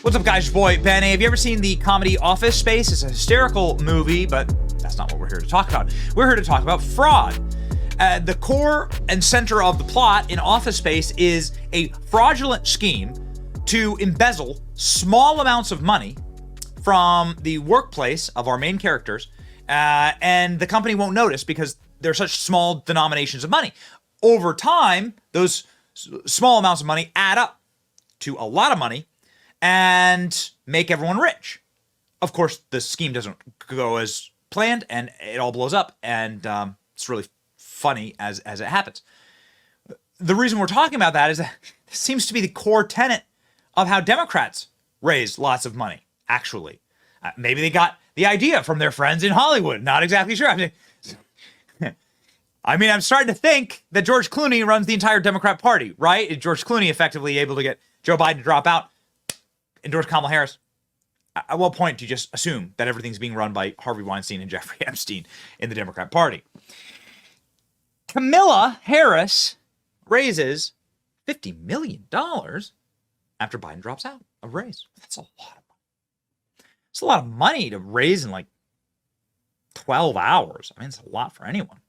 What's up, guys? Your boy, Ben A. Have you ever seen the comedy Office Space? It's a hysterical movie, but that's not what we're here to talk about. We're here to talk about fraud. The core and center of the plot in Office Space is a fraudulent scheme to embezzle small amounts of money from the workplace of our main characters, and the company won't notice because they're such small denominations of money. Over time, those small amounts of money add up to a lot of money and make everyone rich. Of course, the scheme doesn't go as planned, and it all blows up, and it's really funny as it happens. The reason we're talking about that is that this seems to be the core tenet of how Democrats raise lots of money, actually. Maybe they got the idea from their friends in Hollywood. Not exactly sure. I'm starting to think that George Clooney runs the entire Democrat Party, right? Is George Clooney effectively able to get Joe Biden to drop out, endorse Kamala Harris? At what point do you just assume that everything's being run by Harvey Weinstein and Jeffrey Epstein in the Democrat Party? Kamala Harris raises $50 million after Biden drops out of race. That's a lot of money. It's a lot of money to raise in like 12 hours. I mean, it's a lot for anyone.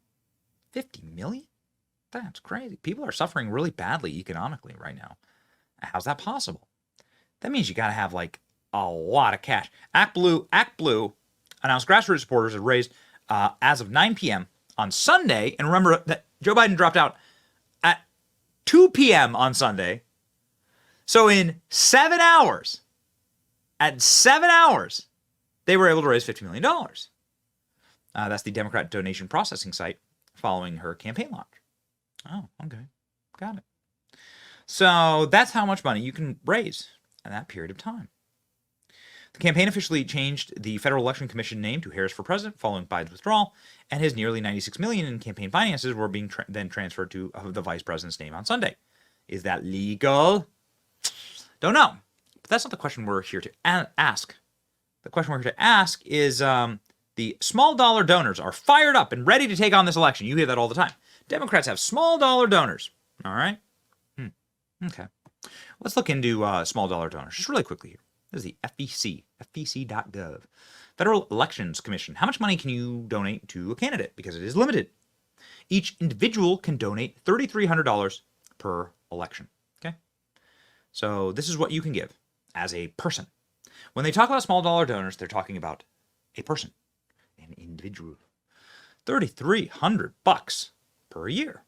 50 million? That's crazy. People are suffering really badly economically right now. How's that possible? That means you got to have like a lot of cash. Act Blue announced grassroots supporters had raised as of 9 p.m. on Sunday. And remember that Joe Biden dropped out at 2 p.m. on Sunday. So in 7 hours, they were able to raise $50 million. That's the Democrat donation processing site following her campaign launch. Oh, okay. Got it. So that's how much money you can raise in that period of time. The campaign officially changed the Federal Election Commission name to Harris for President following Biden's withdrawal, and his nearly $96 million in campaign finances were being then transferred to the vice president's name on Sunday. Is that legal? Don't know. But that's not the question we're here to ask. The question we're here to ask is the small dollar donors are fired up and ready to take on this election. You hear that all the time. Democrats have small dollar donors. All right? Okay. Let's look into small dollar donors just really quickly here. This is the FEC, fec.gov. Federal Elections Commission. How much money can you donate to a candidate? Because it is limited. Each individual can donate $3,300 per election. Okay? So this is what you can give as a person. When they talk about small dollar donors, they're talking about a person, an individual. $3,300 per year.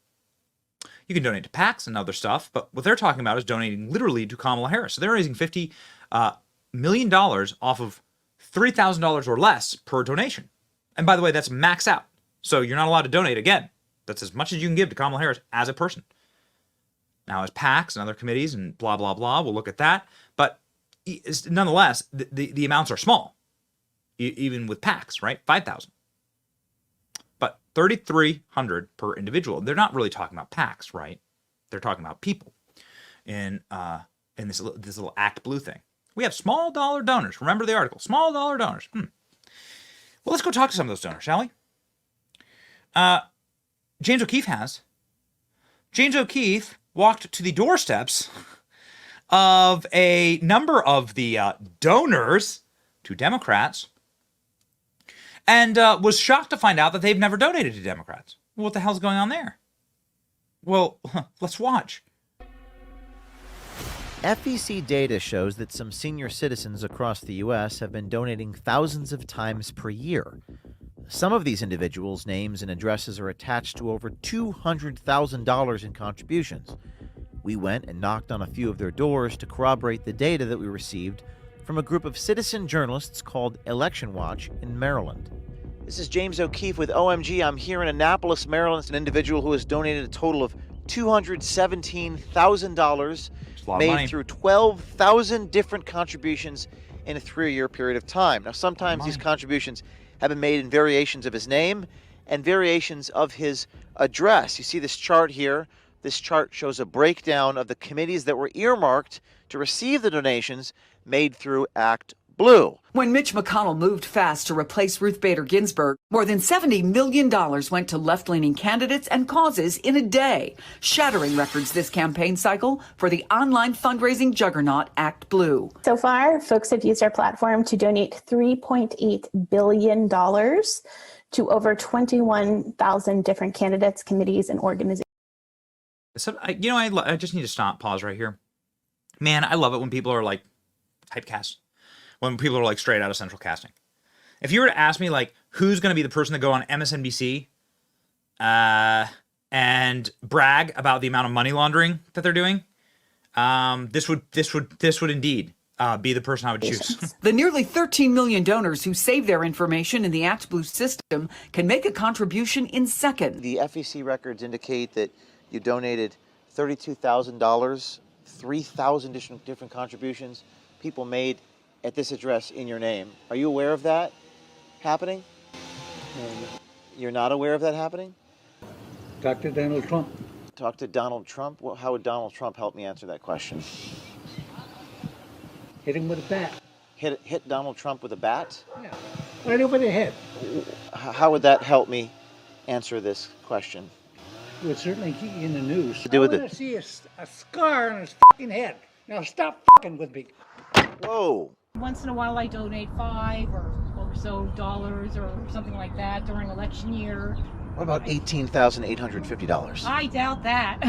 You can donate to PACs and other stuff, but what they're talking about is donating literally to Kamala Harris. So they're raising $50 million off of $3,000 or less per donation. And by the way, that's max out. So you're not allowed to donate again. That's as much as you can give to Kamala Harris as a person. Now, as PACs and other committees and blah, blah, blah, we'll look at that. But nonetheless, the amounts are small, even with PACs, right? $5,000. But $3,300 per individual. They're not really talking about PACs, right? They're talking about people in this little Act Blue thing. We have small dollar donors. Remember the article, small dollar donors. Well, let's go talk to some of those donors, shall we? James O'Keefe has. James O'Keefe walked to the doorsteps of a number of the donors to Democrats and was shocked to find out that they've never donated to Democrats. What the hell's going on there? Well, let's watch. FEC data shows that some senior citizens across the U.S. have been donating thousands of times per year. Some of these individuals' names and addresses are attached to over $200,000 in contributions. We went and knocked on a few of their doors to corroborate the data that we received from a group of citizen journalists called Election Watch in Maryland. This is James O'Keefe with OMG. I'm here in Annapolis, Maryland. It's an individual who has donated a total of $217,000 made through 12,000 different contributions in a 3-year period of time. Now, sometimes these contributions have been made in variations of his name and variations of his address. You see this chart here. This chart shows a breakdown of the committees that were earmarked to receive the donations made through Act Blue. When Mitch McConnell moved fast to replace Ruth Bader Ginsburg, more than $70 million went to left-leaning candidates and causes in a day, shattering records this campaign cycle for the online fundraising juggernaut Act Blue. So far, folks have used our platform to donate $3.8 billion to over 21,000 different candidates, committees, and organizations. So, I just need to pause right here. Man, I love it when people are like typecast. When people are like straight out of central casting. If you were to ask me like who's going to be the person to go on MSNBC and brag about the amount of money laundering that they're doing, this would indeed be the person I would choose. The nearly 13 million donors who save their information in the Act Blue system can make a contribution in seconds. The FEC records indicate that you donated $32,000, 3,000 different contributions people made at this address in your name. Are you aware of that happening? You're not aware of that happening? Talk to Donald Trump. Talk to Donald Trump? Well, how would Donald Trump help me answer that question? Hit him with a bat. Hit Donald Trump with a bat? Yeah, right over the head. How would that help me answer this question? It would certainly keep you in the news. To do with I want it. to see a scar on his fucking head. Now stop fucking with me. Whoa. Once in a while I donate $5 or so or something like that during election year. What about $18,850? I doubt that.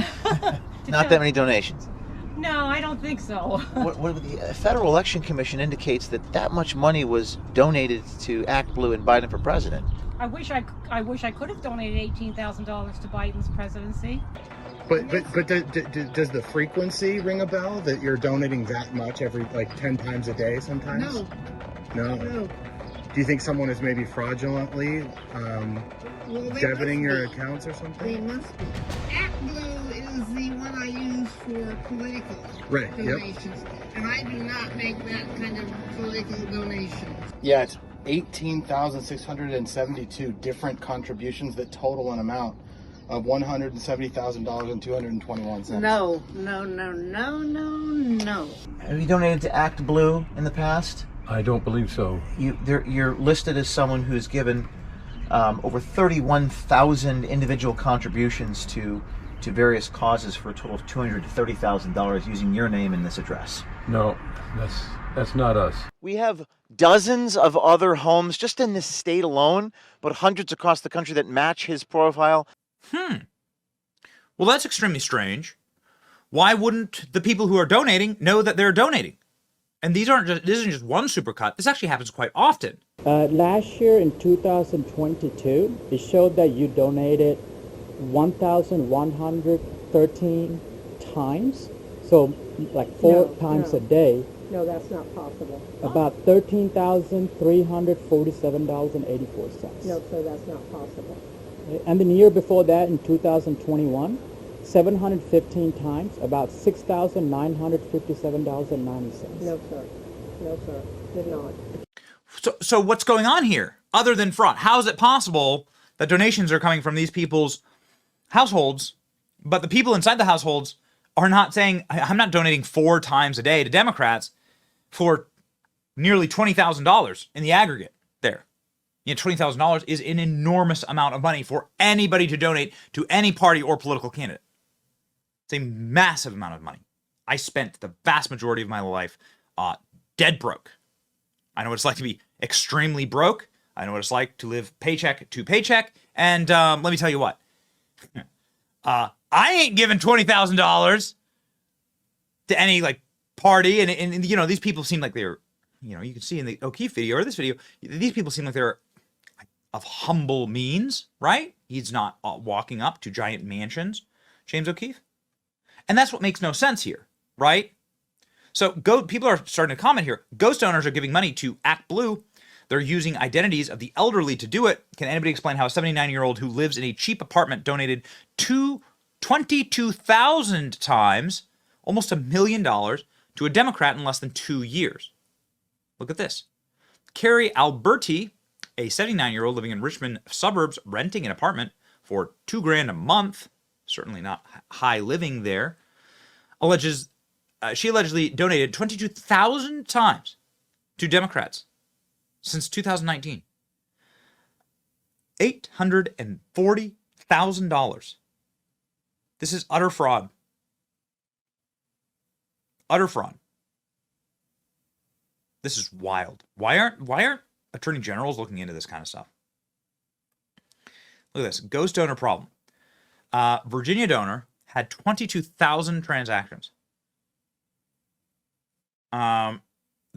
Not that many donations. No, I don't think so. What the Federal Election Commission indicates that much money was donated to Act Blue and Biden for president. I wish I could have donated $18,000 to Biden's presidency. But does the frequency ring a bell that you're donating that much every 10 times a day sometimes? No. Do you think someone is maybe fraudulently debiting your accounts or something? They must be. Act Blue is the one I use for political donations. Yep. And I do not make that kind of political donations. Yeah, it's 18,672 different contributions that total an amount of $170,000.221. No. Have you donated to Act Blue in the past? I don't believe so. You're listed as someone who's given over 31,000 individual contributions to various causes for a total of $230,000 using your name in this address. No, that's not us. We have dozens of other homes just in this state alone, but hundreds across the country that match his profile. Well, that's extremely strange. Why wouldn't the people who are donating know that they're donating? And this isn't just one supercut. This actually happens quite often. Last year in 2022, it showed that you donated 1,113 times. So like four times a day. No, that's not possible. About $13,347.84. No, sir, that's not possible. And the year before that, in 2021, 715 times, about $6,957.90. No, sir, did not. So what's going on here other than fraud? How is it possible that donations are coming from these people's households, but the people inside the households are not saying, I'm not donating 4 times a day to Democrats for nearly $20,000 in the aggregate there. $20,000 is an enormous amount of money for anybody to donate to any party or political candidate. It's a massive amount of money. I spent the vast majority of my life dead broke. I know what it's like to be extremely broke. I know what it's like to live paycheck to paycheck. And let me tell you what. I ain't giving $20,000 to any party. And these people seem like they're, you can see in the O'Keefe video or this video, these people seem like they're of humble means, right? He's not walking up to giant mansions, James O'Keefe. And that's what makes no sense here, right? So people are starting to comment here. Ghost owners are giving money to Act Blue. They're using identities of the elderly to do it. Can anybody explain how a 79-year-old who lives in a cheap apartment donated 22,000 times, almost $1 million, to a Democrat in less than 2 years? Look at this. Carrie Alberti, a 79-year-old living in Richmond suburbs, renting an apartment for $2,000 a month, certainly not high living there, she allegedly donated 22,000 times to Democrats since 2019. $840,000. This is utter fraud. Utter fraud. This is wild. Why aren't attorney generals looking into this kind of stuff? Look at this. Ghost donor problem. Virginia donor had 22,000 transactions. The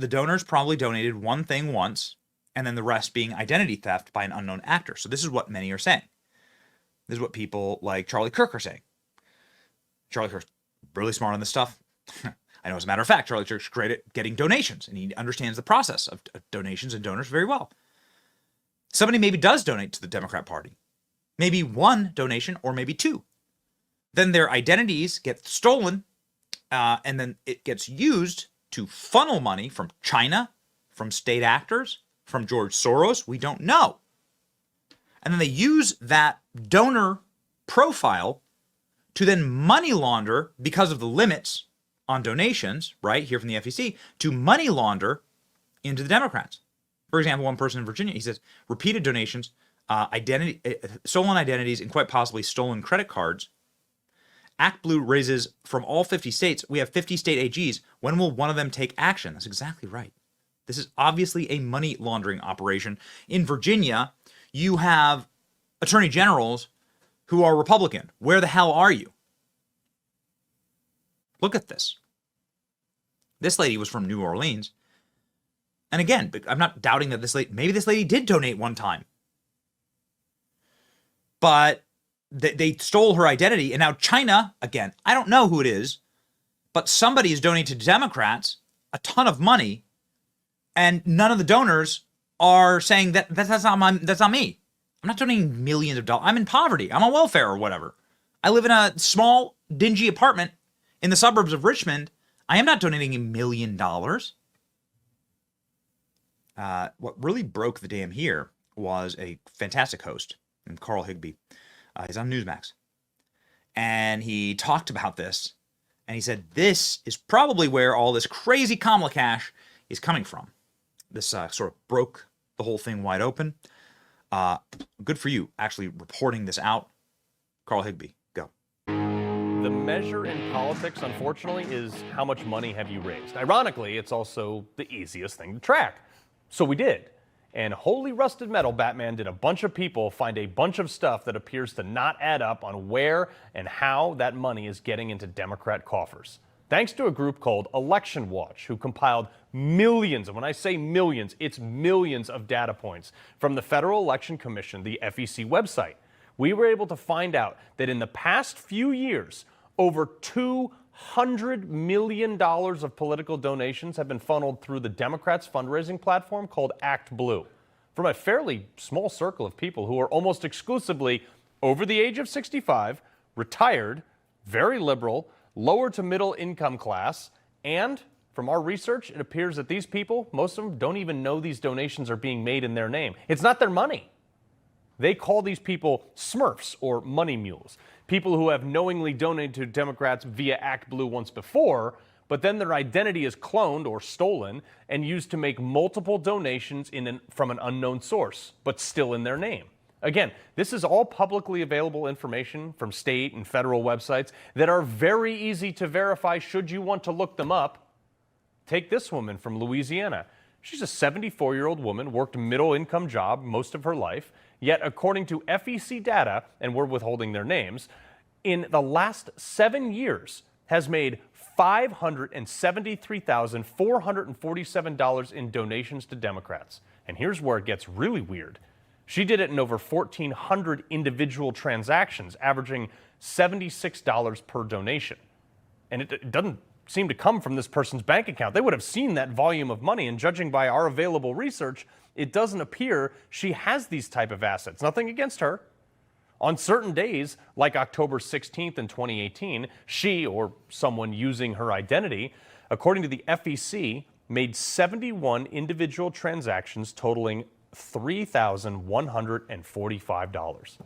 donors probably donated one thing once, and then the rest being identity theft by an unknown actor. So this is what many are saying. This is what people like Charlie Kirk are saying. Charlie Kirk's really smart on this stuff. I know, as a matter of fact, Charlie Kirk's great at getting donations, and he understands the process of donations and donors very well. Somebody maybe does donate to the Democrat Party. Maybe one donation or maybe two. Then their identities get stolen, and then it gets used to funnel money from China, from state actors, from George Soros. We don't know. And then they use that donor profile to then money launder, because of the limits on donations, right, here from the FEC, to money launder into the Democrats. For example, one person in Virginia, he says, repeated donations, stolen identities, and quite possibly stolen credit cards. Act Blue raises from all 50 states. We have 50 state AGs. When will one of them take action? That's exactly right. This is obviously a money laundering operation. In Virginia, you have attorney generals who are Republican. Where the hell are you? Look at this. This lady was from New Orleans. And again, I'm not doubting that maybe this lady did donate one time. But they stole her identity, and now China, again, I don't know who it is, but somebody is donating to Democrats a ton of money, and none of the donors are saying that's not me. I'm not donating millions of dollars. I'm in poverty. I'm on welfare or whatever. I live in a small, dingy apartment in the suburbs of Richmond. I am not donating $1 million. What really broke the dam here was a fantastic host named Carl Higbee. He's on Newsmax. And he talked about this. And he said, this is probably where all this crazy Kamala cash is coming from. This sort of broke the whole thing wide open. Good for you actually reporting this out. Carl Higbee, go. The measure in politics, unfortunately, is how much money have you raised. Ironically, it's also the easiest thing to track. So we did. And holy rusted metal, Batman, did a bunch of people find a bunch of stuff that appears to not add up on where and how that money is getting into Democrat coffers. Thanks to a group called Election Watch, who compiled millions, and when I say millions, it's millions of data points from the Federal Election Commission, the FEC website. We were able to find out that in the past few years, over $200 million of political donations have been funneled through the Democrats' fundraising platform called Act Blue, from a fairly small circle of people who are almost exclusively over the age of 65, retired, very liberal, lower to middle income class, and from our research, it appears that these people, most of them don't even know these donations are being made in their name. It's not their money. They call these people Smurfs or money mules, people who have knowingly donated to Democrats via Act Blue once before, but then their identity is cloned or stolen and used to make multiple donations from an unknown source, but still in their name. Again, this is all publicly available information from state and federal websites that are very easy to verify should you want to look them up. Take this woman from Louisiana. She's a 74-year-old woman, worked a middle-income job most of her life, yet according to FEC data, and we're withholding their names, in the last 7 years has made $573,447 in donations to Democrats. And here's where it gets really weird. She did it in over 1,400 individual transactions, averaging $76 per donation. And it doesn't seem to come from this person's bank account. They would have seen that volume of money, and judging by our available research, it doesn't appear she has these type of assets. Nothing against her. On certain days, like October 16th in 2018, she, or someone using her identity, according to the FEC, made 71 individual transactions totaling $3,145.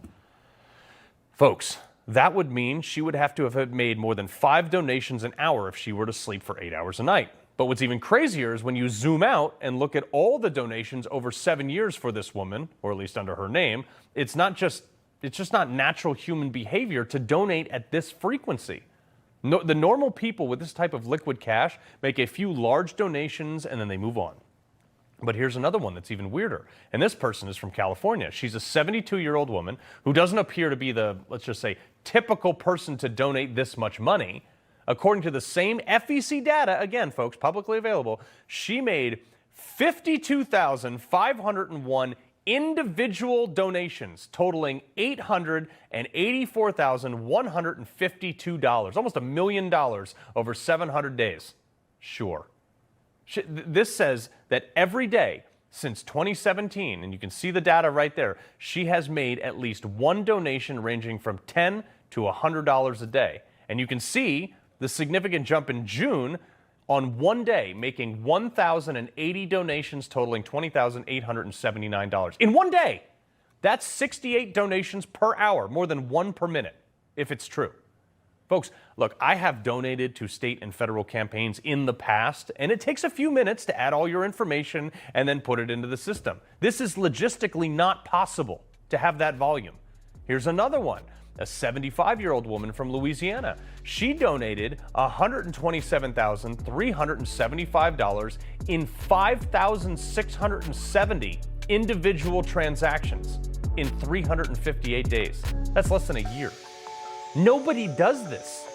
Folks, that would mean she would have to have made more than 5 donations an hour if she were to sleep for 8 hours a night. But what's even crazier is when you zoom out and look at all the donations over 7 years for this woman, or at least under her name, it's just not natural human behavior to donate at this frequency. No, the normal people with this type of liquid cash make a few large donations and then they move on. But here's another one that's even weirder. And this person is from California. She's a 72-year-old woman who doesn't appear to be the, let's just say, typical person to donate this much money. According to the same FEC data, again, folks, publicly available, she made 52,501 individual donations totaling $884,152, almost $1 million over 700 days. Sure. This says that every day since 2017, and you can see the data right there, she has made at least one donation ranging from $10 to $100 a day. And you can see the significant jump in June on one day, making 1,080 donations totaling $20,879. In one day! That's 68 donations per hour, more than one per minute, if it's true. Folks, look, I have donated to state and federal campaigns in the past, and it takes a few minutes to add all your information and then put it into the system. This is logistically not possible to have that volume. Here's another one. A 75-year-old woman from Louisiana. She donated $127,375 in 5,670 individual transactions in 358 days. That's less than a year. Nobody does this.